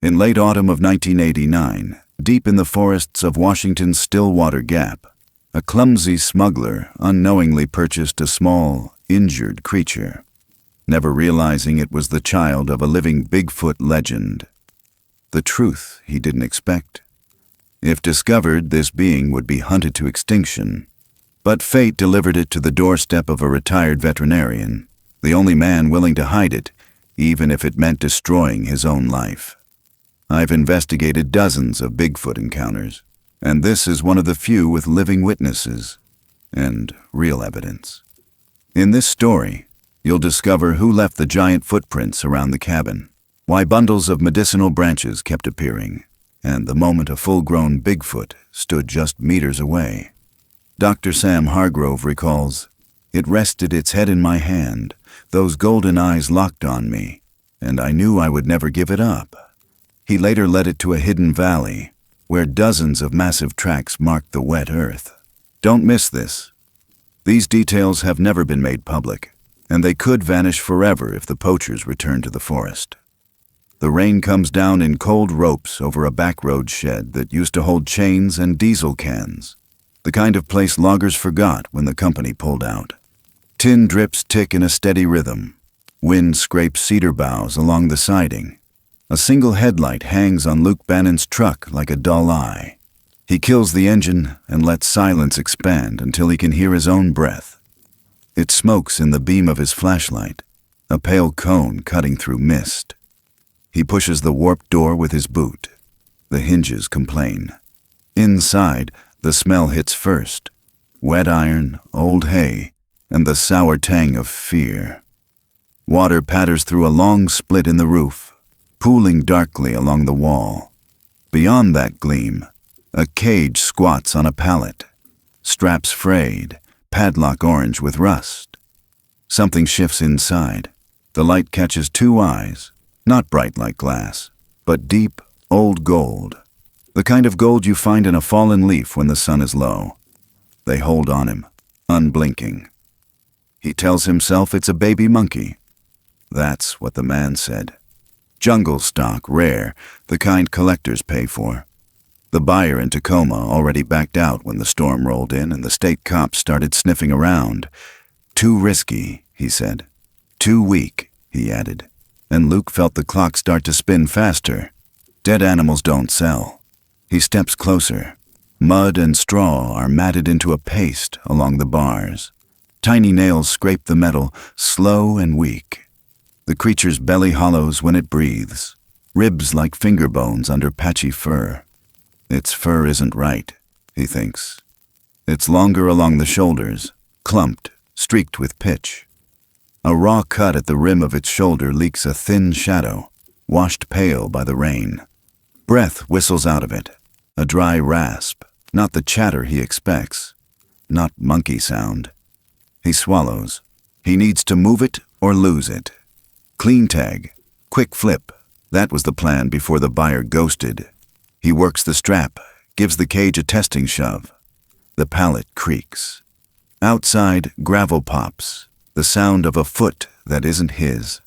In late autumn of 1989, deep in the forests of Washington's Stillwater Gap, a clumsy smuggler unknowingly purchased a small, injured creature, never realizing it was the child of a living Bigfoot legend. The truth he didn't expect. If discovered, this being would be hunted to extinction. But fate delivered it to the doorstep of a retired veterinarian, the only man willing to hide it, even if it meant destroying his own life. I've investigated dozens of Bigfoot encounters, and this is one of the few with living witnesses and real evidence. In this story, you'll discover who left the giant footprints around the cabin, why bundles of medicinal branches kept appearing, and the moment a full-grown Bigfoot stood just meters away. Dr. Sam Hargrove recalls, "It rested its head in my hand, those golden eyes locked on me, and I knew I would never give it up." He later led it to a hidden valley, where dozens of massive tracks marked the wet earth. Don't miss this. These details have never been made public, and they could vanish forever if the poachers return to the forest. The rain comes down in cold ropes over a backroad shed that used to hold chains and diesel cans, the kind of place loggers forgot when the company pulled out. Tin drips tick in a steady rhythm. Wind scrapes cedar boughs along the siding. A single headlight hangs on Luke Bannon's truck like a dull eye. He kills the engine and lets silence expand until he can hear his own breath. It smokes in the beam of his flashlight, a pale cone cutting through mist. He pushes the warped door with his boot. The hinges complain. Inside, the smell hits first. Wet iron, old hay, and the sour tang of fear. Water patters through a long split in the roof, pooling darkly along the wall. Beyond that gleam, a cage squats on a pallet, straps frayed, padlock orange with rust. Something shifts inside. The light catches two eyes, not bright like glass, but deep, old gold. The kind of gold you find in a fallen leaf when the sun is low. They hold on him, unblinking. He tells himself it's a baby monkey. That's what the man said. Jungle stock, rare, the kind collectors pay for. The buyer in Tacoma already backed out when the storm rolled in and the state cops started sniffing around. Too risky, he said. Too weak, he added. And Luke felt the clock start to spin faster. Dead animals don't sell. He steps closer. Mud and straw are matted into a paste along the bars. Tiny nails scrape the metal, slow and weak. The creature's belly hollows when it breathes, ribs like finger bones under patchy fur. Its fur isn't right, he thinks. It's longer along the shoulders, clumped, streaked with pitch. A raw cut at the rim of its shoulder leaks a thin shadow, washed pale by the rain. Breath whistles out of it, a dry rasp, not the chatter he expects, not monkey sound. He swallows. He needs to move it or lose it. Clean tag, quick flip. That was the plan before the buyer ghosted. He works the strap, gives the cage a testing shove. The pallet creaks. Outside, gravel pops, the sound of a foot that isn't his.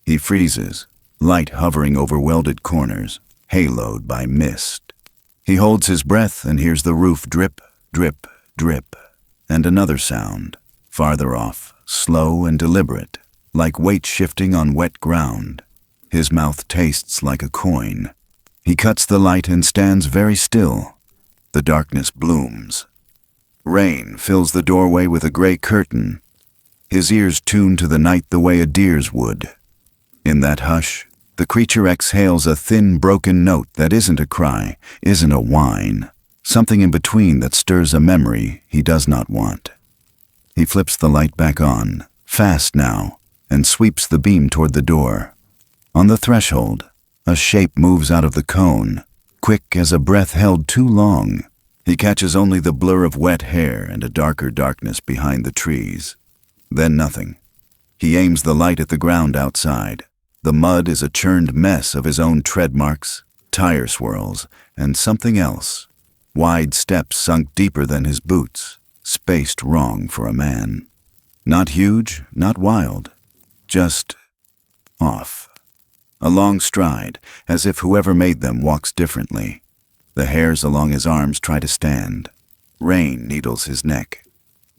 He freezes, light hovering over welded corners, haloed by mist. He holds his breath and hears the roof drip, drip, drip, and another sound, farther off, slow and deliberate, like weight shifting on wet ground. His mouth tastes like a coin. He cuts the light and stands very still. The darkness blooms. Rain fills the doorway with a gray curtain. His ears tune to the night the way a deer's would. In that hush, the creature exhales a thin, broken note that isn't a cry, isn't a whine, something in between that stirs a memory he does not want. He flips the light back on, fast now, and sweeps the beam toward the door. On the threshold, a shape moves out of the cone, quick as a breath held too long. He catches only the blur of wet hair and a darker darkness behind the trees. Then nothing. He aims the light at the ground outside. The mud is a churned mess of his own tread marks, tire swirls, and something else. Wide steps sunk deeper than his boots, spaced wrong for a man. Not huge, not wild. Just off. A long stride, as if whoever made them walks differently. The hairs along his arms try to stand. Rain needles his neck.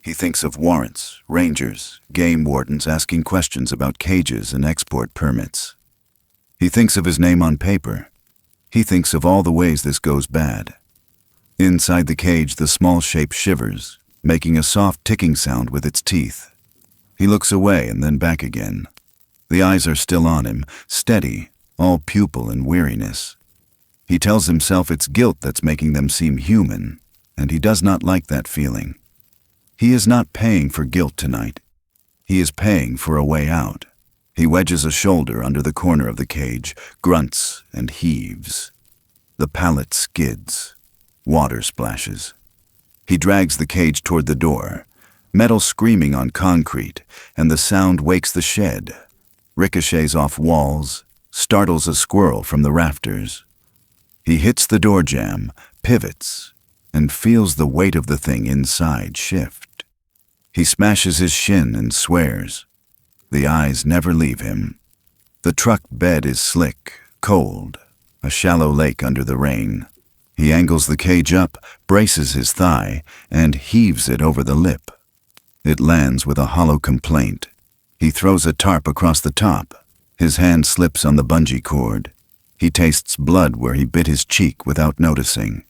He thinks of warrants, rangers, game wardens asking questions about cages and export permits. He thinks of his name on paper. He thinks of all the ways this goes bad. Inside the cage, the small shape shivers, making a soft ticking sound with its teeth. He looks away and then back again. The eyes are still on him, steady, all pupil and weariness. He tells himself it's guilt that's making them seem human, and he does not like that feeling. He is not paying for guilt tonight. He is paying for a way out. He wedges a shoulder under the corner of the cage, grunts and heaves. The pallet skids. Water splashes. He drags the cage toward the door, metal screaming on concrete, and the sound wakes the shed, ricochets off walls, startles a squirrel from the rafters. He hits the door jamb, pivots, and feels the weight of the thing inside shift. He smashes his shin and swears. The eyes never leave him. The truck bed is slick, cold, a shallow lake under the rain. He angles the cage up, braces his thigh, and heaves it over the lip. It lands with a hollow complaint. He throws a tarp across the top. His hand slips on the bungee cord. He tastes blood where he bit his cheek without noticing.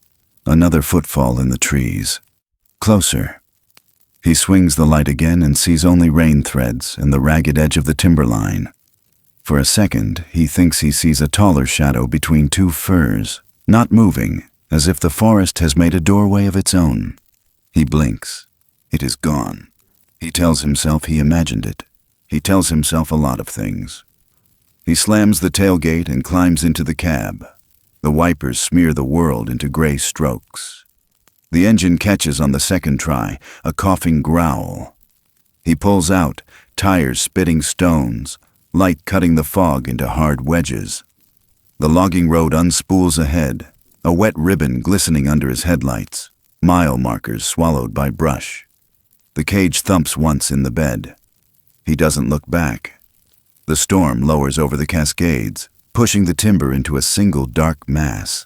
Another footfall in the trees. Closer. He swings the light again and sees only rain threads and the ragged edge of the timberline. For a second, he thinks he sees a taller shadow between two firs, not moving, as if the forest has made a doorway of its own. He blinks. It is gone. He tells himself he imagined it. He tells himself a lot of things. He slams the tailgate and climbs into the cab. The wipers smear the world into gray strokes. The engine catches on the second try, a coughing growl. He pulls out, tires spitting stones, light cutting the fog into hard wedges. The logging road unspools ahead, a wet ribbon glistening under his headlights, mile markers swallowed by brush. The cage thumps once in the bed. He doesn't look back. The storm lowers over the Cascades, pushing the timber into a single dark mass.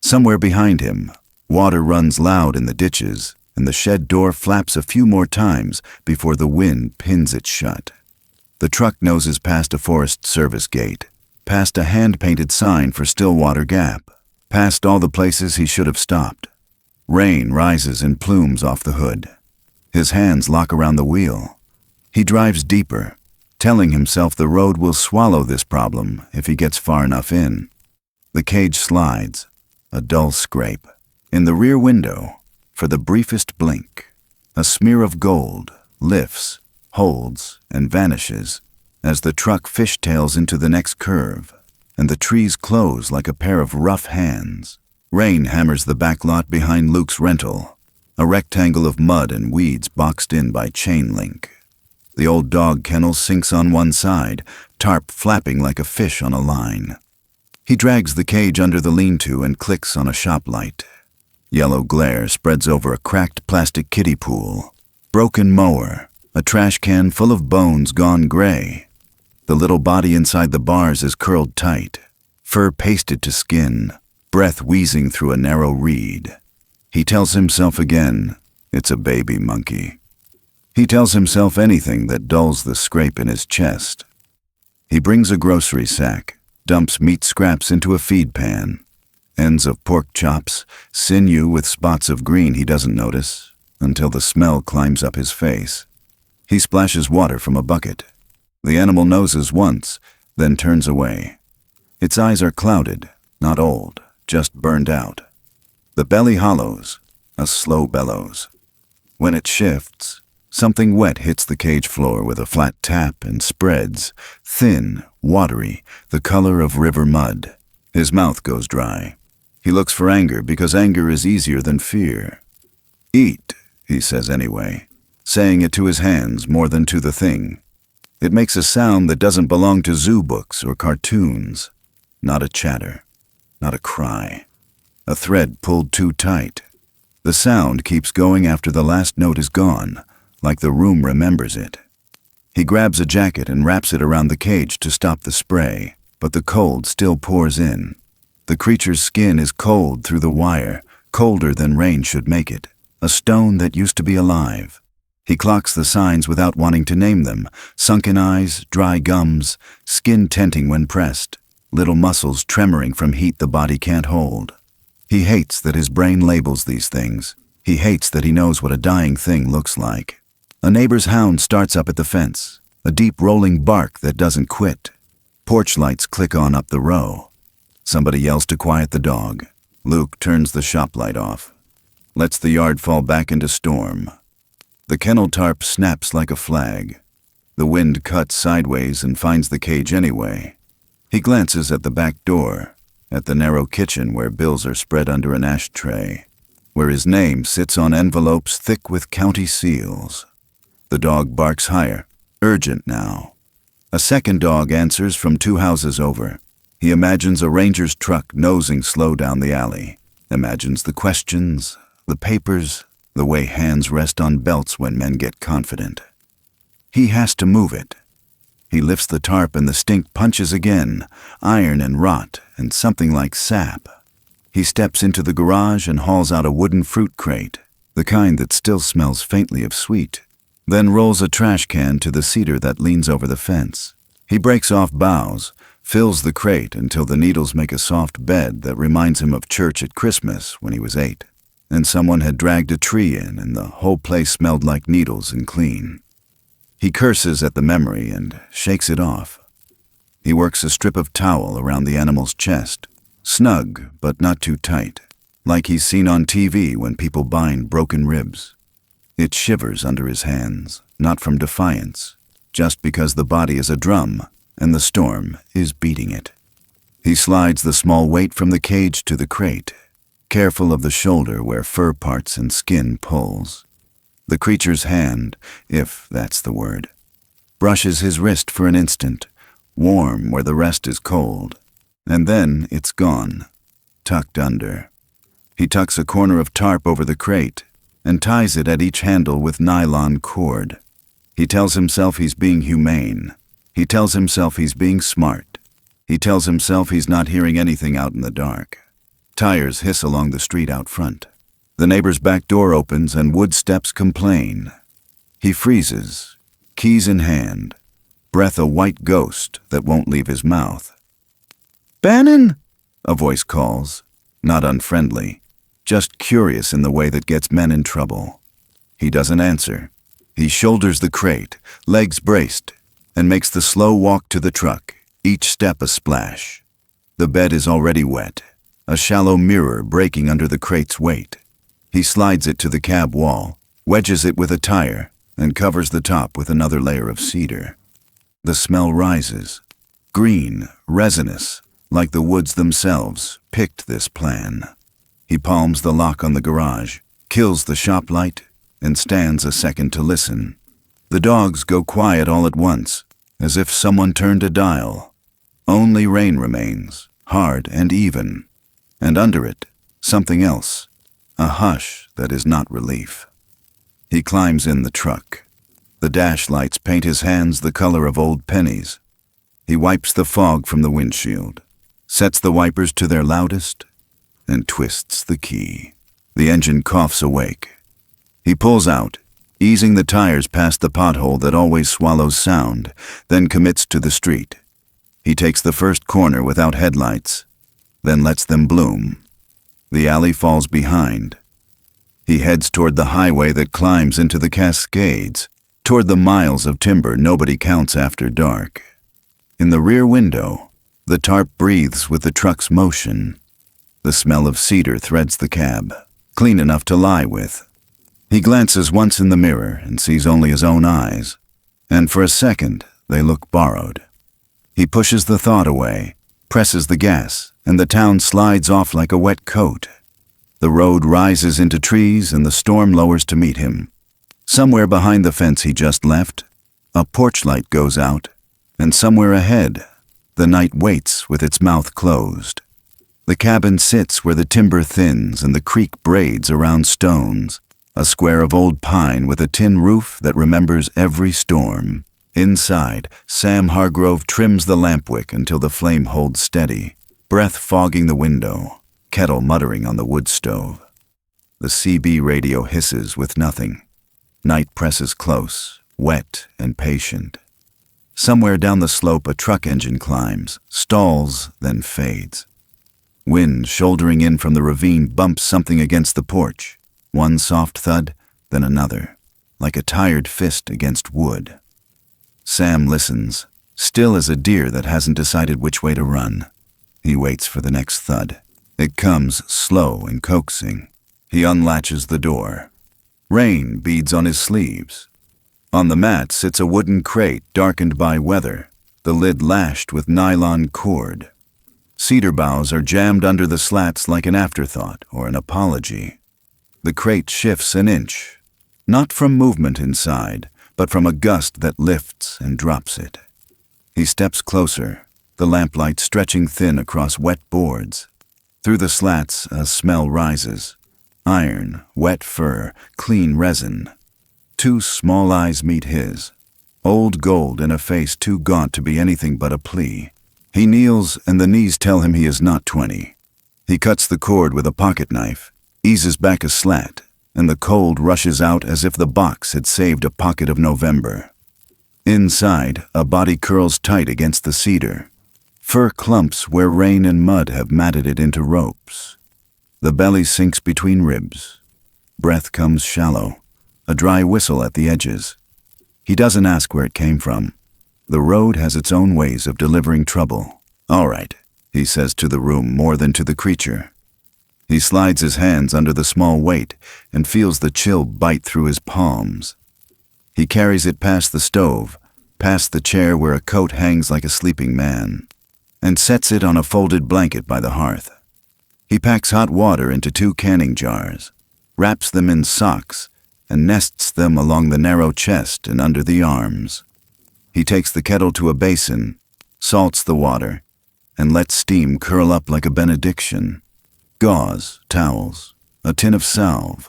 Somewhere behind him, water runs loud in the ditches, and the shed door flaps a few more times before the wind pins it shut. The truck noses past a Forest Service gate, past a hand-painted sign for Stillwater Gap, past all the places he should have stopped. Rain rises in plumes off the hood. His hands lock around the wheel. He drives deeper, telling himself the road will swallow this problem if he gets far enough in. The cage slides, a dull scrape. In the rear window, for the briefest blink, a smear of gold lifts, holds, and vanishes as the truck fishtails into the next curve, and the trees close like a pair of rough hands. Rain hammers the back lot behind Luke's rental, a rectangle of mud and weeds boxed in by chain link. The old dog kennel sinks on one side, tarp flapping like a fish on a line. He drags the cage under the lean-to and clicks on a shop light. Yellow glare spreads over a cracked plastic kiddie pool. Broken mower, a trash can full of bones gone gray. The little body inside the bars is curled tight, fur pasted to skin, breath wheezing through a narrow reed. He tells himself again, it's a baby monkey. He tells himself anything that dulls the scrape in his chest. He brings a grocery sack, dumps meat scraps into a feed pan. Ends of pork chops, sinew with spots of green he doesn't notice, until the smell climbs up his face. He splashes water from a bucket. The animal noses once, then turns away. Its eyes are clouded, not old, just burned out. The belly hollows, a slow bellows. When it shifts, something wet hits the cage floor with a flat tap and spreads, thin, watery, the color of river mud. His mouth goes dry. He looks for anger because anger is easier than fear. Eat, he says anyway, saying it to his hands more than to the thing. It makes a sound that doesn't belong to zoo books or cartoons. Not a chatter, not a cry. A thread pulled too tight. The sound keeps going after the last note is gone, like the room remembers it. He grabs a jacket and wraps it around the cage to stop the spray. but the cold still pours in. The creature's skin is cold through the wire, colder than rain should make it, a stone that used to be alive. He clocks the signs without wanting to name them: sunken eyes, dry gums, skin tenting when pressed, little muscles tremoring from heat the body can't hold. He hates that his brain labels these things. He hates that he knows what a dying thing looks like. A neighbor's hound starts up at the fence, a deep rolling bark that doesn't quit. Porch lights click on up the row. Somebody yells to quiet the dog. Luke turns the shop light off, lets the yard fall back into storm. The kennel tarp snaps like a flag. The wind cuts sideways and finds the cage anyway. He glances at the back door, at the narrow kitchen where bills are spread under an ashtray, where his name sits on envelopes thick with county seals. The dog barks higher, urgent now. A second dog answers from 2 houses over. He imagines a ranger's truck nosing slow down the alley, imagines the questions, the papers, the way hands rest on belts when men get confident. He has to move it. He lifts the tarp and the stink punches again, iron and rot and something like sap. He steps into the garage and hauls out a wooden fruit crate, the kind that still smells faintly of sweet, then rolls a trash can to the cedar that leans over the fence. He breaks off boughs, fills the crate until the needles make a soft bed that reminds him of church at Christmas when he was 8. And someone had dragged a tree in, and the whole place smelled like needles and clean. He curses at the memory and shakes it off. He works a strip of towel around the animal's chest, snug but not too tight, like he's seen on TV when people bind broken ribs. It shivers under his hands, not from defiance, just because the body is a drum and the storm is beating it. He slides the small weight from the cage to the crate, careful of the shoulder where fur parts and skin pulls. The creature's hand, if that's the word, brushes his wrist for an instant, warm where the rest is cold, and then it's gone, tucked under. He tucks a corner of tarp over the crate and ties it at each handle with nylon cord. He tells himself he's being humane. He tells himself he's being smart. He tells himself he's not hearing anything out in the dark. Tires hiss along the street out front. The neighbor's back door opens and wood steps complain. He freezes, keys in hand, breath a white ghost that won't leave his mouth. "Bannon!" a voice calls, not unfriendly, just curious in the way that gets men in trouble. He doesn't answer. He shoulders the crate, legs braced, and makes the slow walk to the truck, each step a splash. The bed is already wet, a shallow mirror breaking under the crate's weight. He slides it to the cab wall, wedges it with a tire, and covers the top with another layer of cedar. The smell rises, green, resinous, like the woods themselves picked this plan. He palms the lock on the garage, kills the shop light, and stands a second to listen. The dogs go quiet all at once, as if someone turned a dial. Only rain remains, hard and even, and under it, something else, a hush that is not relief. He climbs in the truck. The dash lights paint his hands the color of old pennies. He wipes the fog from the windshield, sets the wipers to their loudest, and twists the key. The engine coughs awake. He pulls out, easing the tires past the pothole that always swallows sound, then commits to the street. He takes the first corner without headlights, then lets them bloom. The alley falls behind. He heads toward the highway that climbs into the Cascades, toward the miles of timber nobody counts after dark. In the rear window, the tarp breathes with the truck's motion. The smell of cedar threads the cab, clean enough to lie with. He glances once in the mirror and sees only his own eyes, and for a second they look borrowed. He pushes the thought away, presses the gas, and the town slides off like a wet coat. The road rises into trees and the storm lowers to meet him. Somewhere behind the fence he just left, a porch light goes out, and somewhere ahead, the night waits with its mouth closed. The cabin sits where the timber thins and the creek braids around stones, a square of old pine with a tin roof that remembers every storm. Inside, Sam Hargrove trims the lamp wick until the flame holds steady, breath fogging the window, kettle muttering on the wood stove. The CB radio hisses with nothing. Night presses close, wet and patient. Somewhere down the slope a truck engine climbs, stalls, then fades. Wind shouldering in from the ravine bumps something against the porch. One soft thud, then another, like a tired fist against wood. Sam listens, still as a deer that hasn't decided which way to run. He waits for the next thud. It comes slow and coaxing. He unlatches the door. Rain beads on his sleeves. On the mat sits a wooden crate darkened by weather, the lid lashed with nylon cord. Cedar boughs are jammed under the slats like an afterthought or an apology. The crate shifts an inch, not from movement inside, but from a gust that lifts and drops it. He steps closer, the lamplight stretching thin across wet boards. Through the slats, a smell rises. Iron, wet fur, clean resin. Two small eyes meet his. Old gold in a face too gaunt to be anything but a plea. He kneels, and the knees tell him he is not 20. He cuts the cord with a pocket knife, eases back a slat, and the cold rushes out as if the box had saved a pocket of November. Inside, a body curls tight against the cedar. Fur clumps where rain and mud have matted it into ropes. The belly sinks between ribs. Breath comes shallow, a dry whistle at the edges. He doesn't ask where it came from. The road has its own ways of delivering trouble. "All right," he says to the room more than to the creature. He slides his hands under the small weight and feels the chill bite through his palms. He carries it past the stove, past the chair where a coat hangs like a sleeping man, and sets it on a folded blanket by the hearth. He packs hot water into 2 canning jars, wraps them in socks, and nests them along the narrow chest and under the arms. He takes the kettle to a basin, salts the water, and lets steam curl up like a benediction. Gauze, towels, a tin of salve.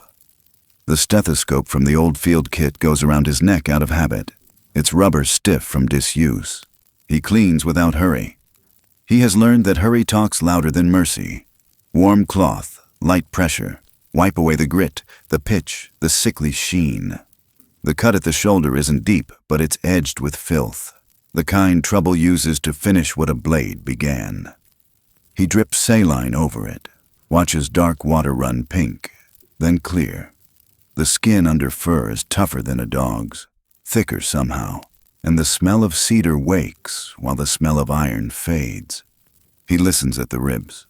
The stethoscope from the old field kit goes around his neck out of habit, its rubber stiff from disuse. He cleans without hurry. He has learned that hurry talks louder than mercy. Warm cloth, light pressure, wipe away the grit, the pitch, the sickly sheen. The cut at the shoulder isn't deep, but it's edged with filth, the kind trouble uses to finish what a blade began. He drips saline over it, watches dark water run pink, then clear. The skin under fur is tougher than a dog's, thicker somehow, and the smell of cedar wakes while the smell of iron fades. He listens at the ribs.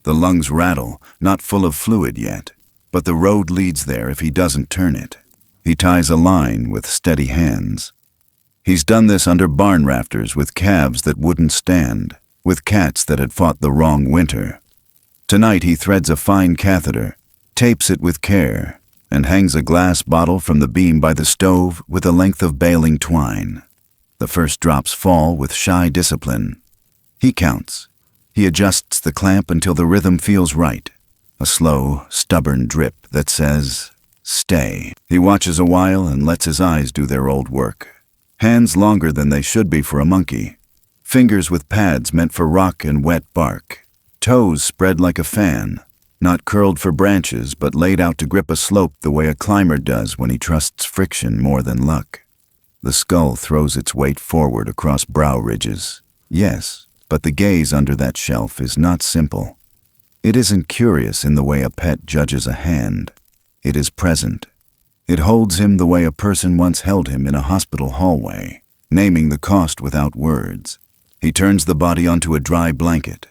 The lungs rattle, not full of fluid yet, but the road leads there if he doesn't turn it. He ties a line with steady hands. He's done this under barn rafters with calves that wouldn't stand, with cats that had fought the wrong winter. Tonight he threads a fine catheter, tapes it with care, and hangs a glass bottle from the beam by the stove with a length of baling twine. The first drops fall with shy discipline. He counts. He adjusts the clamp until the rhythm feels right. A slow, stubborn drip that says, "Stay." He watches a while and lets his eyes do their old work. Hands longer than they should be for a monkey. Fingers with pads meant for rock and wet bark. Toes spread like a fan, not curled for branches but laid out to grip a slope the way a climber does when he trusts friction more than luck. The skull throws its weight forward across brow ridges. Yes, but the gaze under that shelf is not simple. It isn't curious in the way a pet judges a hand. It is present. It holds him the way a person once held him in a hospital hallway, naming the cost without words. He turns the body onto a dry blanket,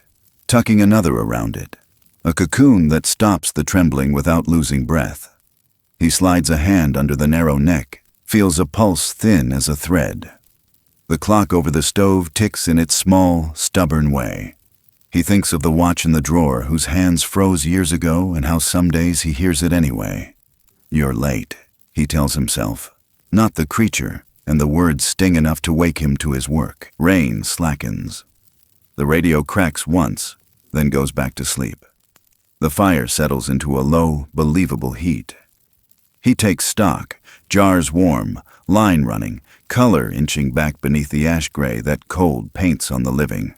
tucking another around it, a cocoon that stops the trembling without losing breath. He slides a hand under the narrow neck, feels a pulse thin as a thread. The clock over the stove ticks in its small, stubborn way. He thinks of the watch in the drawer whose hands froze years ago and how some days he hears it anyway. "You're late," he tells himself, not the creature, and the words sting enough to wake him to his work. Rain slackens. The radio cracks once, then goes back to sleep. The fire settles into a low, believable heat. He takes stock, jars warm, line running, color inching back beneath the ash gray that cold paints on the living.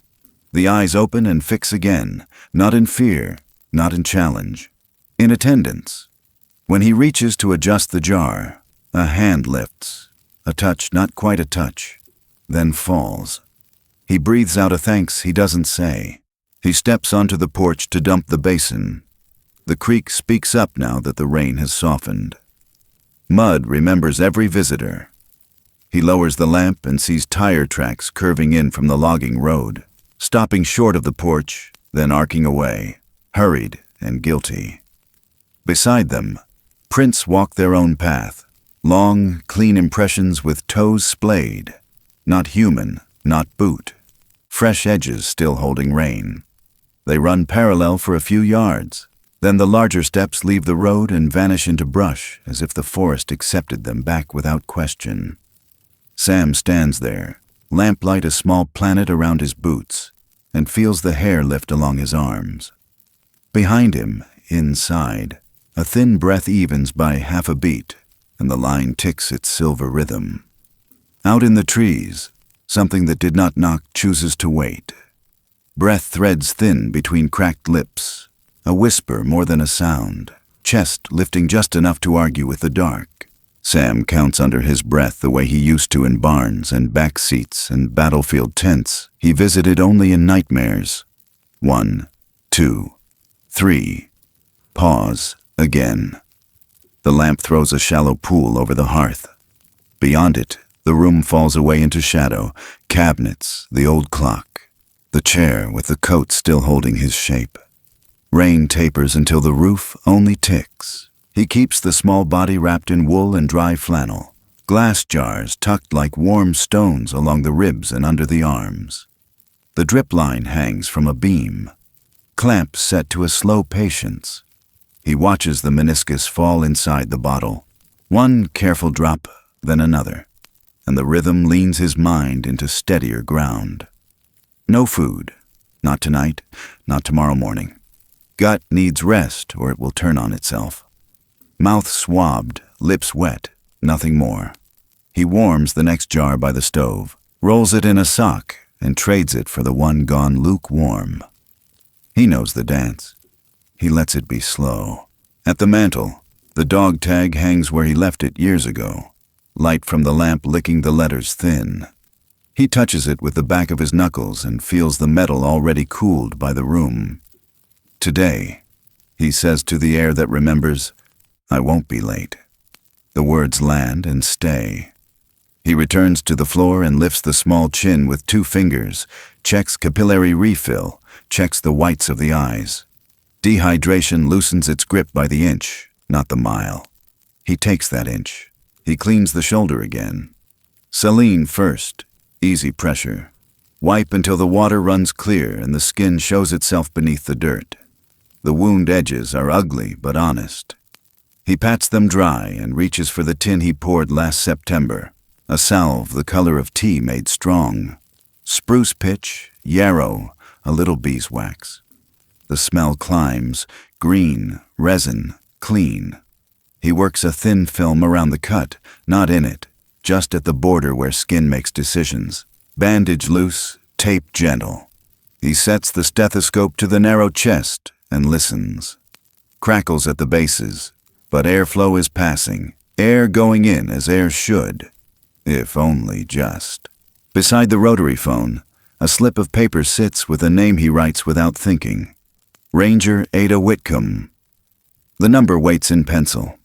The eyes open and fix again, not in fear, not in challenge, in attendance. When he reaches to adjust the jar, a hand lifts, a touch, not quite a touch, then falls. He breathes out a thanks he doesn't say. He steps onto the porch to dump the basin. The creek speaks up now that the rain has softened. Mud remembers every visitor. He lowers the lamp and sees tire tracks curving in from the logging road, stopping short of the porch, then arcing away, hurried and guilty. Beside them, prints walk their own path, long, clean impressions with toes splayed, not human, not boot, fresh edges still holding rein. They run parallel for a few yards. Then the larger steps leave the road and vanish into brush as if the forest accepted them back without question. Sam stands there, lamplight a small planet around his boots, and feels the hair lift along his arms. Behind him, inside, a thin breath evens by half a beat, and the line ticks its silver rhythm. Out in the trees, something that did not knock chooses to wait. Breath threads thin between cracked lips, a whisper more than a sound, chest lifting just enough to argue with the dark. Sam counts under his breath the way he used to in barns and back seats and battlefield tents he visited only in nightmares. 1, 2, 3. Pause again. The lamp throws a shallow pool over the hearth. Beyond it, the room falls away into shadow, cabinets, the old clock, the chair with the coat still holding his shape. Rain tapers until the roof only ticks. He keeps the small body wrapped in wool and dry flannel, glass jars tucked like warm stones along the ribs and under the arms. The drip line hangs from a beam, clamps set to a slow patience. He watches the meniscus fall inside the bottle, one careful drop, then another, and the rhythm leans his mind into steadier ground. No food, not tonight, not tomorrow morning. Gut needs rest or it will turn on itself. Mouth swabbed, lips wet, nothing more. He warms the next jar by the stove, rolls it in a sock, and trades it for the one gone lukewarm. He knows the dance. He lets it be slow. At the mantel, the dog tag hangs where he left it years ago, light from the lamp licking the letters thin. He touches it with the back of his knuckles and feels the metal already cooled by the room. Today, he says to the air that remembers, I won't be late. The words land and stay. He returns to the floor and lifts the small chin with 2 fingers, checks capillary refill, checks the whites of the eyes. Dehydration loosens its grip by the inch, not the mile. He takes that inch. He cleans the shoulder again. Saline first, easy pressure. Wipe until the water runs clear and the skin shows itself beneath the dirt. The wound edges are ugly but honest. He pats them dry and reaches for the tin he poured last September, a salve the color of tea made strong. Spruce pitch, yarrow, a little beeswax. The smell climbs, green, resin, clean. He works a thin film around the cut, not in it, just at the border where skin makes decisions. Bandage loose, tape gentle. He sets the stethoscope to the narrow chest and listens. Crackles at the bases, but airflow is passing, air going in as air should, if only just. Beside the rotary phone, a slip of paper sits with a name he writes without thinking. Ranger Ada Whitcomb. The number waits in pencil.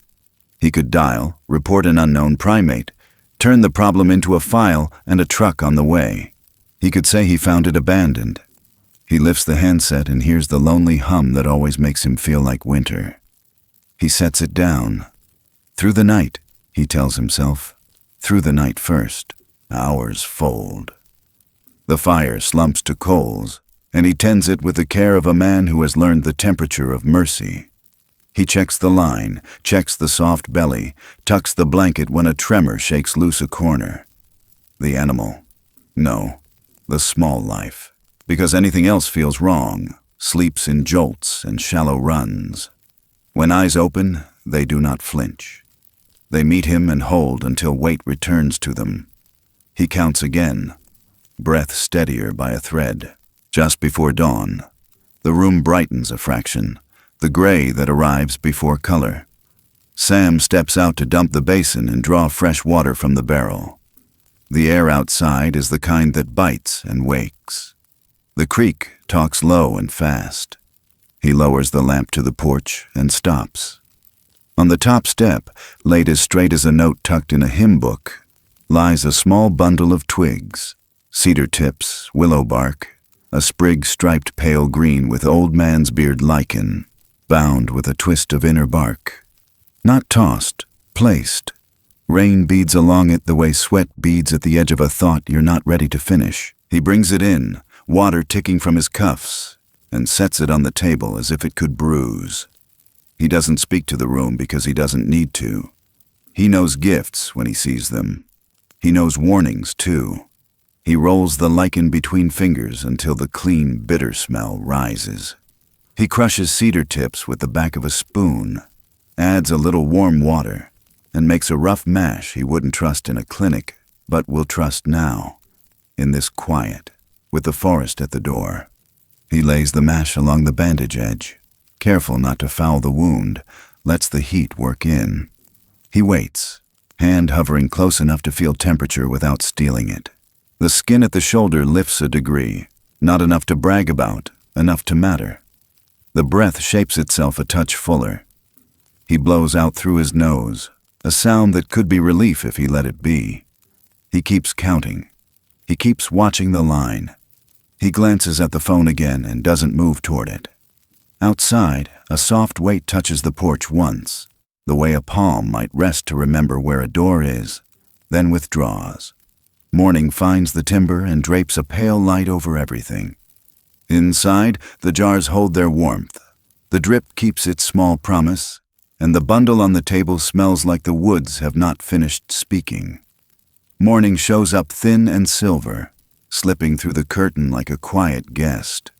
He could dial, report an unknown primate, turn the problem into a file and a truck on the way. He could say he found it abandoned. He lifts the handset and hears the lonely hum that always makes him feel like winter. He sets it down. Through the night, he tells himself. Through the night first. Hours fold. The fire slumps to coals, and he tends it with the care of a man who has learned the temperature of mercy. He checks the line, checks the soft belly, tucks the blanket when a tremor shakes loose a corner. The animal. No, the small life. Because anything else feels wrong, sleeps in jolts and shallow runs. When eyes open, they do not flinch. They meet him and hold until weight returns to them. He counts again, breath steadier by a thread. Just before dawn, the room brightens a fraction, the gray that arrives before color. Sam steps out to dump the basin and draw fresh water from the barrel. The air outside is the kind that bites and wakes. The creek talks low and fast. He lowers the lamp to the porch and stops. On the top step, laid as straight as a note tucked in a hymn book, lies a small bundle of twigs, cedar tips, willow bark, a sprig striped pale green with old man's beard lichen, bound with a twist of inner bark. Not tossed, placed. Rain beads along it the way sweat beads at the edge of a thought you're not ready to finish. He brings it in, water ticking from his cuffs, and sets it on the table as if it could bruise. He doesn't speak to the room because he doesn't need to. He knows gifts when he sees them. He knows warnings, too. He rolls the lichen between fingers until the clean, bitter smell rises. He crushes cedar tips with the back of a spoon, adds a little warm water, and makes a rough mash he wouldn't trust in a clinic, but will trust now, in this quiet, with the forest at the door. He lays the mash along the bandage edge, careful not to foul the wound, lets the heat work in. He waits, hand hovering close enough to feel temperature without stealing it. The skin at the shoulder lifts a degree, not enough to brag about, enough to matter. The breath shapes itself a touch fuller. He blows out through his nose, a sound that could be relief if he let it be. He keeps counting. He keeps watching the line. He glances at the phone again and doesn't move toward it. Outside, a soft weight touches the porch once, the way a palm might rest to remember where a door is, then withdraws. Morning finds the timber and drapes a pale light over everything. Inside, the jars hold their warmth. The drip keeps its small promise, and the bundle on the table smells like the woods have not finished speaking. Morning shows up thin and silver, slipping through the curtain like a quiet guest.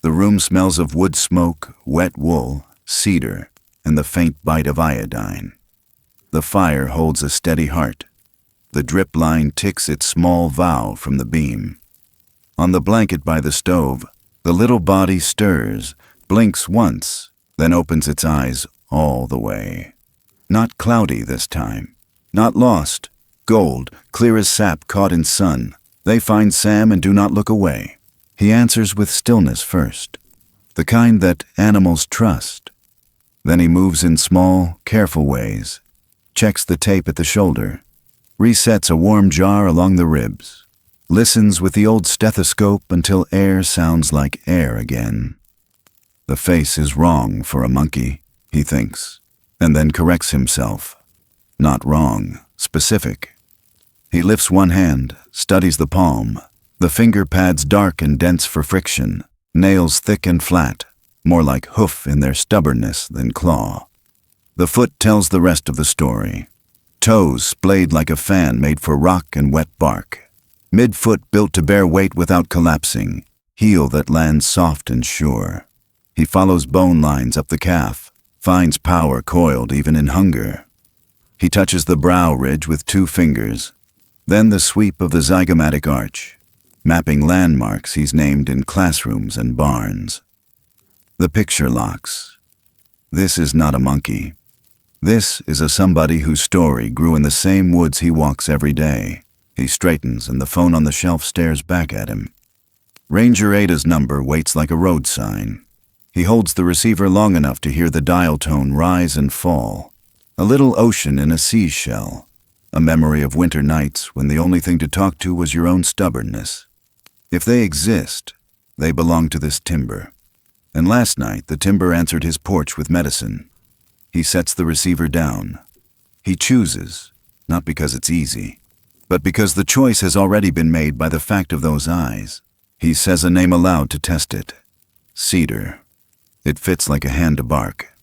The room smells of wood smoke, wet wool, cedar, and the faint bite of iodine. The fire holds a steady heart. The drip line ticks its small vow from the beam. On the blanket by the stove, the little body stirs, blinks once, then opens its eyes all the way. Not cloudy this time. Not lost. Gold, clear as sap caught in sun. They find Sam and do not look away. He answers with stillness first, the kind that animals trust. Then he moves in small, careful ways, checks the tape at the shoulder, resets a warm jar along the ribs, listens with the old stethoscope until air sounds like air again. The face is wrong for a monkey, he thinks, and then corrects himself. Not wrong, specific. He lifts one hand, studies the palm, the finger pads dark and dense for friction, nails thick and flat, more like hoof in their stubbornness than claw. The foot tells the rest of the story. Toes splayed like a fan made for rock and wet bark. Midfoot built to bear weight without collapsing, heel that lands soft and sure. He follows bone lines up the calf, finds power coiled even in hunger. He touches the brow ridge with 2 fingers, then the sweep of the zygomatic arch, mapping landmarks he's named in classrooms and barns. The picture locks. This is not a monkey. This is a somebody whose story grew in the same woods he walks every day. He straightens and the phone on the shelf stares back at him. Ranger Ada's number waits like a road sign. He holds the receiver long enough to hear the dial tone rise and fall. A little ocean in a seashell. A memory of winter nights when the only thing to talk to was your own stubbornness. If they exist, they belong to this timber. And last night, the timber answered his porch with medicine. He sets the receiver down. He chooses, not because it's easy, but because the choice has already been made by the fact of those eyes. He says a name aloud to test it. Cedar. It fits like a hand to bark.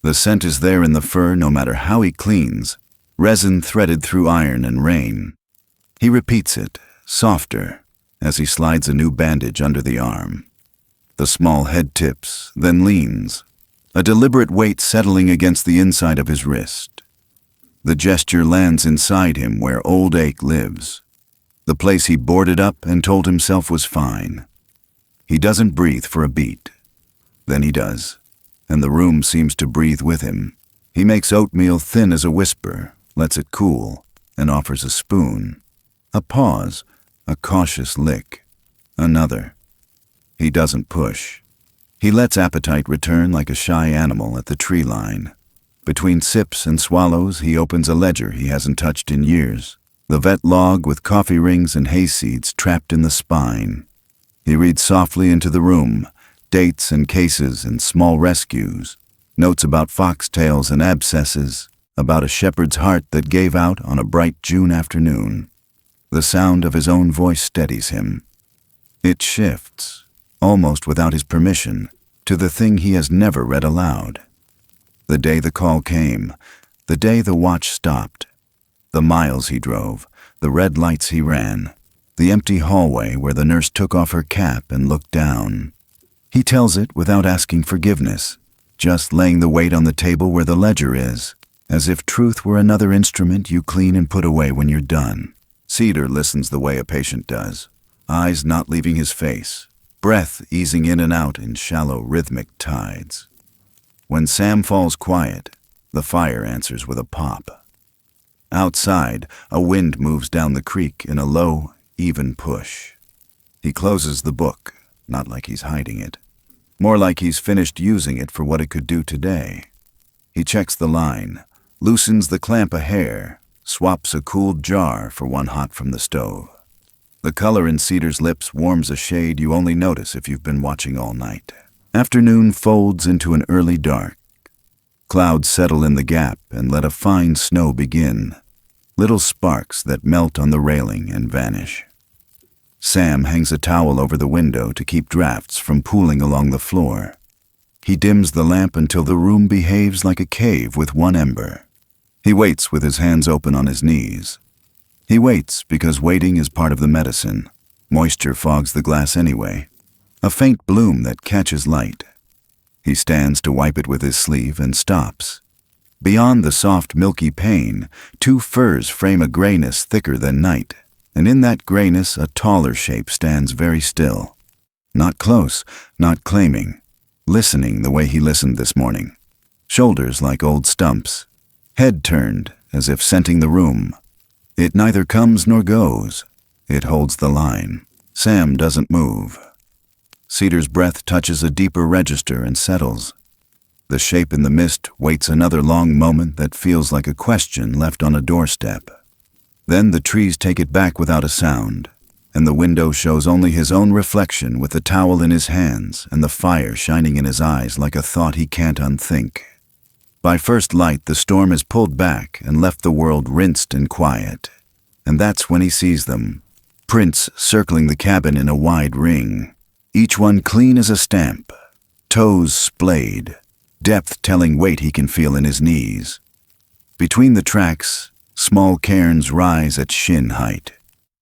The scent is there in the fur no matter how he cleans, resin threaded through iron and rain. He repeats it, softer, as he slides a new bandage under the arm. The small head tips, then leans, a deliberate weight settling against the inside of his wrist. The gesture lands inside him where old ache lives, the place he boarded up and told himself was fine. He doesn't breathe for a beat. Then he does, and the room seems to breathe with him. He makes oatmeal thin as a whisper, lets it cool, and offers a spoon. A pause, a cautious lick, another. He doesn't push. He lets appetite return like a shy animal at the tree line. Between sips and swallows, he opens a ledger he hasn't touched in years. The vet log with coffee rings and hayseeds trapped in the spine. He reads softly into the room, dates and cases and small rescues, notes about foxtails and abscesses, about a shepherd's heart that gave out on a bright June afternoon. The sound of his own voice steadies him. It shifts, almost without his permission, to the thing he has never read aloud. The day the call came, the day the watch stopped, the miles he drove, the red lights he ran, the empty hallway where the nurse took off her cap and looked down. He tells it without asking forgiveness, just laying the weight on the table where the ledger is, as if truth were another instrument you clean and put away when you're done. Cedar listens the way a patient does, eyes not leaving his face, breath easing in and out in shallow rhythmic tides. When Sam falls quiet, the fire answers with a pop. Outside, a wind moves down the creek in a low, even push. He closes the book, not like he's hiding it, more like he's finished using it for what it could do today. He checks the line, loosens the clamp a hair, swaps a cooled jar for one hot from the stove. The color in Cedar's lips warms a shade you only notice if you've been watching all night. Afternoon folds into an early dark. Clouds settle in the gap and let a fine snow begin, little sparks that melt on the railing and vanish. Sam hangs a towel over the window to keep drafts from pooling along the floor. He dims the lamp until the room behaves like a cave with one ember. He waits with his hands open on his knees. He waits because waiting is part of the medicine. Moisture fogs the glass anyway. A faint bloom that catches light. He stands to wipe it with his sleeve and stops. Beyond the soft, milky pain, two firs frame a grayness thicker than night, and in that grayness a taller shape stands very still. Not close, not claiming, listening the way he listened this morning. Shoulders like old stumps, head turned as if scenting the room. It neither comes nor goes. It holds the line. Sam doesn't move. Cedar's breath touches a deeper register and settles. The shape in the mist waits another long moment that feels like a question left on a doorstep. Then the trees take it back without a sound, and the window shows only his own reflection with the towel in his hands and the fire shining in his eyes like a thought he can't unthink. By first light, the storm has pulled back and left the world rinsed and quiet, and that's when he sees them, prints circling the cabin in a wide ring. Each one clean as a stamp, toes splayed, depth telling weight he can feel in his knees. Between the tracks, small cairns rise at shin height.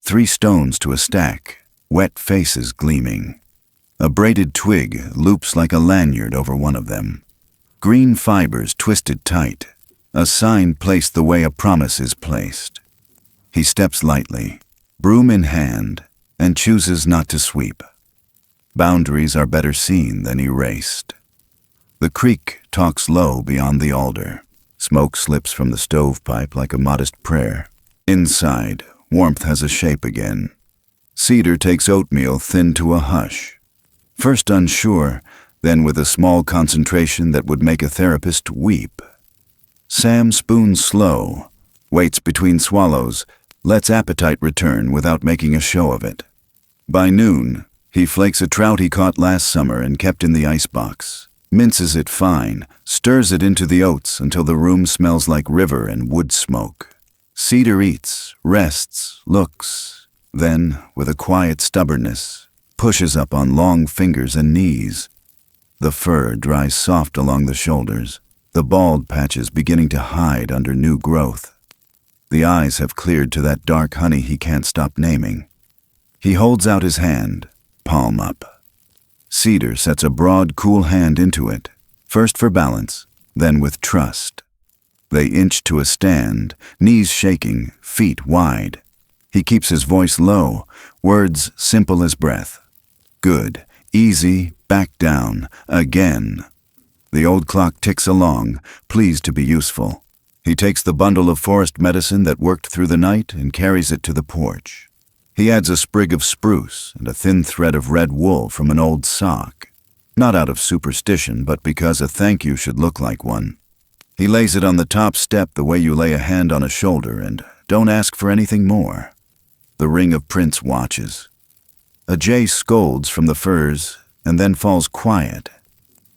3 stones to a stack, wet faces gleaming. A braided twig loops like a lanyard over one of them. Green fibers twisted tight, a sign placed the way a promise is placed. He steps lightly, broom in hand, and chooses not to sweep. Boundaries are better seen than erased. The creek talks low beyond the alder. Smoke slips from the stovepipe like a modest prayer. Inside, warmth has a shape again. Cedar takes oatmeal thin to a hush. First unsure, then with a small concentration that would make a therapist weep. Sam spoons slow, waits between swallows, lets appetite return without making a show of it. By noon, he flakes a trout he caught last summer and kept in the icebox, minces it fine, stirs it into the oats until the room smells like river and wood smoke. Cedar eats, rests, looks, then, with a quiet stubbornness, pushes up on long fingers and knees. The fur dries soft along the shoulders, the bald patches beginning to hide under new growth. The eyes have cleared to that dark honey he can't stop naming. He holds out his hand, palm up. Cedar sets a broad, cool hand into it, first for balance, then with trust. They inch to a stand, knees shaking, feet wide. He keeps his voice low, words simple as breath. Good, easy, back down, again. The old clock ticks along, pleased to be useful. He takes the bundle of forest medicine that worked through the night and carries it to the porch. He adds a sprig of spruce and a thin thread of red wool from an old sock. Not out of superstition, but because a thank you should look like one. He lays it on the top step the way you lay a hand on a shoulder and don't ask for anything more. The ring of prints watches. A jay scolds from the firs and then falls quiet,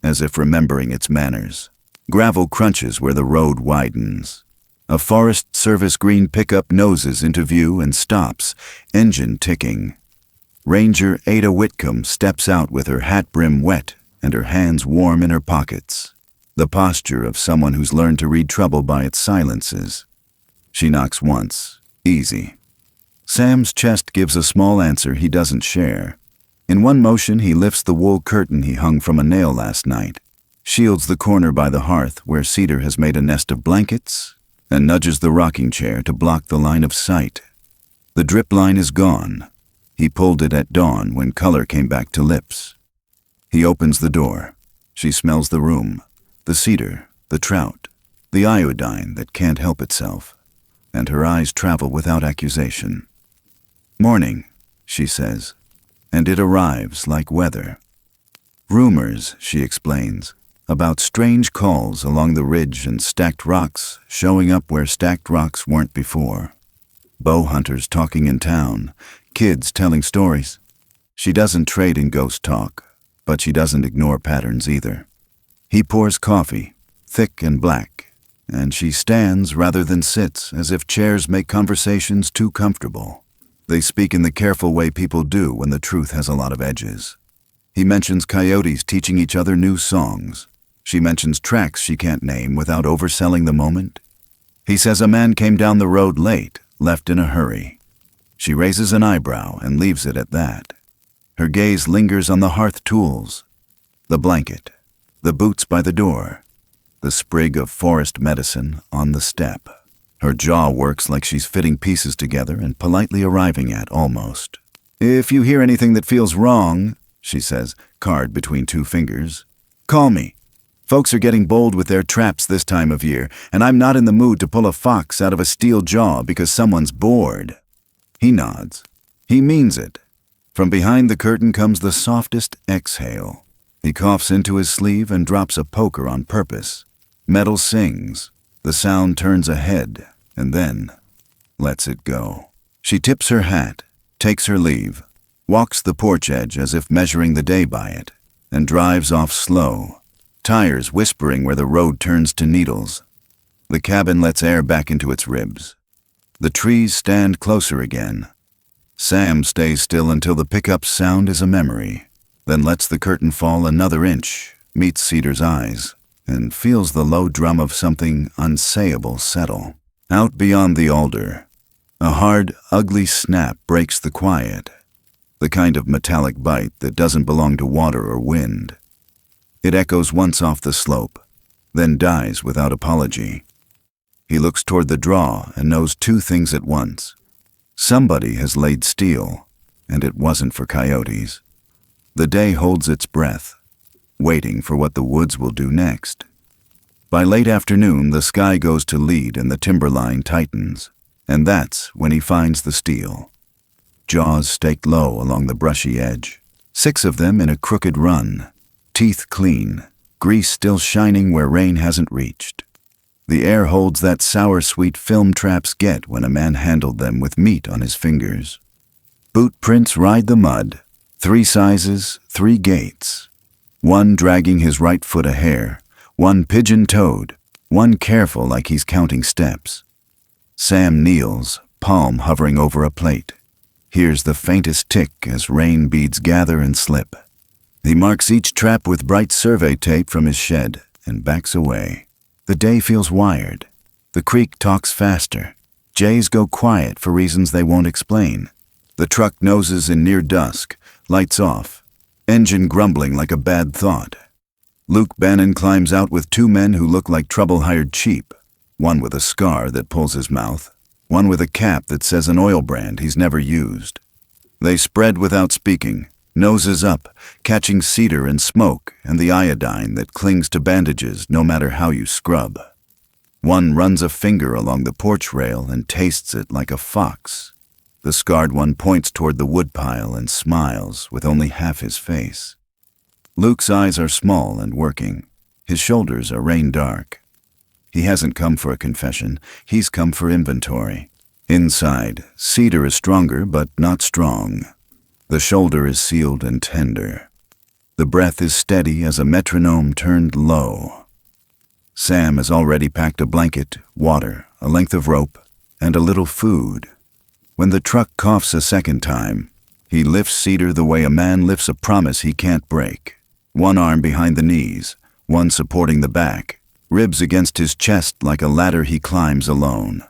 as if remembering its manners. Gravel crunches where the road widens. A Forest Service green pickup noses into view and stops, engine ticking. Ranger Ada Whitcomb steps out with her hat brim wet and her hands warm in her pockets. The posture of someone who's learned to read trouble by its silences. She knocks once. Easy. Sam's chest gives a small answer he doesn't share. In one motion, he lifts the wool curtain he hung from a nail last night, shields the corner by the hearth where Cedar has made a nest of blankets, and nudges the rocking chair to block the line of sight. The drip line is gone. He pulled it at dawn when color came back to lips. He opens the door. She smells the room, the cedar, the trout, the iodine that can't help itself, and her eyes travel without accusation. Morning, she says, and it arrives like weather. Rumors, she explains, about strange calls along the ridge and stacked rocks showing up where stacked rocks weren't before. Bow hunters talking in town, kids telling stories. She doesn't trade in ghost talk, but she doesn't ignore patterns either. He pours coffee, thick and black, and she stands rather than sits, as if chairs make conversations too comfortable. They speak in the careful way people do when the truth has a lot of edges. He mentions coyotes teaching each other new songs. She mentions tracks she can't name without overselling the moment. He says a man came down the road late, left in a hurry. She raises an eyebrow and leaves it at that. Her gaze lingers on the hearth tools, the blanket, the boots by the door, the sprig of forest medicine on the step. Her jaw works like she's fitting pieces together and politely arriving at almost. If you hear anything that feels wrong, she says, card between two fingers, call me. Folks are getting bold with their traps this time of year, and I'm not in the mood to pull a fox out of a steel jaw because someone's bored. He nods. He means it. From behind the curtain comes the softest exhale. He coughs into his sleeve and drops a poker on purpose. Metal sings. The sound turns ahead, and then lets it go. She tips her hat, takes her leave, walks the porch edge as if measuring the day by it, and drives off slow, tires whispering where the road turns to needles. The cabin lets air back into its ribs. The trees stand closer again. Sam stays still until the pickup's sound is a memory, then lets the curtain fall another inch, meets Cedar's eyes, and feels the low drum of something unsayable settle. Out beyond the alder, a hard, ugly snap breaks the quiet, the kind of metallic bite that doesn't belong to water or wind. It echoes once off the slope, then dies without apology. He looks toward the draw and knows two things at once. Somebody has laid steel, and it wasn't for coyotes. The day holds its breath, waiting for what the woods will do next. By late afternoon, the sky goes to lead and the timberline tightens, and that's when he finds the steel. Jaws staked low along the brushy edge, 6 of them in a crooked run, teeth clean, grease still shining where rain hasn't reached. The air holds that sour-sweet film traps get when a man handled them with meat on his fingers. Boot prints ride the mud, 3 sizes, 3 gaits. One dragging his right foot a hair, one pigeon-toed, one careful like he's counting steps. Sam kneels, palm hovering over a plate. Hears the faintest tick as rain beads gather and slip. He marks each trap with bright survey tape from his shed and backs away. The day feels wired. The creek talks faster. Jays go quiet for reasons they won't explain. The truck noses in near dusk, lights off, engine grumbling like a bad thought. Luke Bannon climbs out with 2 men who look like trouble hired cheap. one with a scar that pulls his mouth, one with a cap that says an oil brand he's never used. They spread without speaking, noses up, catching cedar and smoke and the iodine that clings to bandages no matter how you scrub. One runs a finger along the porch rail and tastes it like a fox. The scarred one points toward the woodpile and smiles with only half his face. Luke's eyes are small and working. His shoulders are rain dark. He hasn't come for a confession. He's come for inventory. Inside, cedar is stronger but not strong. The shoulder is sealed and tender. The breath is steady as a metronome turned low. Sam has already packed a blanket, water, a length of rope, and a little food. When the truck coughs a second time, he lifts Cedar the way a man lifts a promise he can't break. One arm behind the knees, one supporting the back, ribs against his chest like a ladder he climbs alone.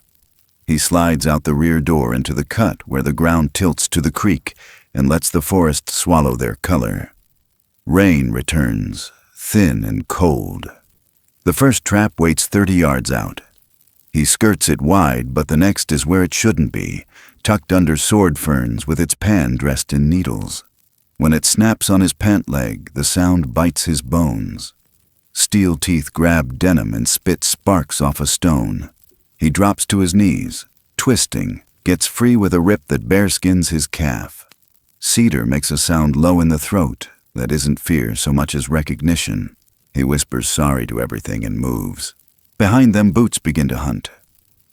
He slides out the rear door into the cut where the ground tilts to the creek and lets the forest swallow their color. Rain returns, thin and cold. The first trap waits 30 yards out. He skirts it wide, but the next is where it shouldn't be, tucked under sword ferns with its pan dressed in needles. When it snaps on his pant leg, the sound bites his bones. Steel teeth grab denim and spit sparks off a stone. He drops to his knees, twisting, gets free with a rip that bearskins his calf. Cedar makes a sound low in the throat that isn't fear so much as recognition. He whispers sorry to everything and moves. Behind them, boots begin to hunt.